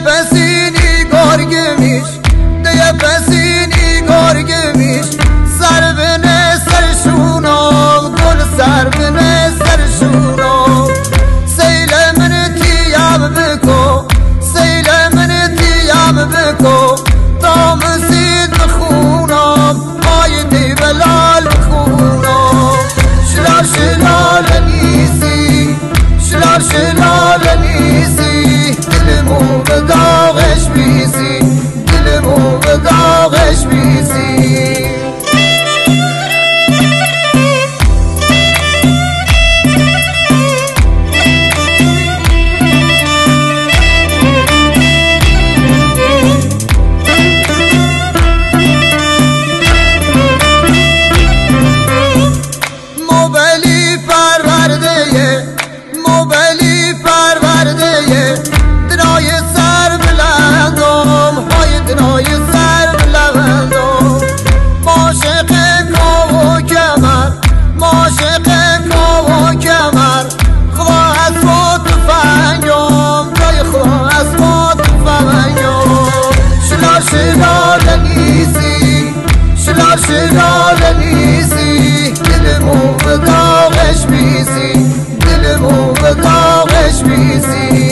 پسینی گرگمیش دیگه پسینی گرگمیش سر بنه سرشونم گل سر بنه سرشونم سیل من تیاب بکو سیل من تیاب بکو تا مسید بخونم آیدی بلال بخونم شلال شلال نیسی شلال شلال نیسی دلمو به داغش بیسی دلمو به داغش بیسی شلال نیسی دلمو به داغش بیسی دلمو به داغش بیسی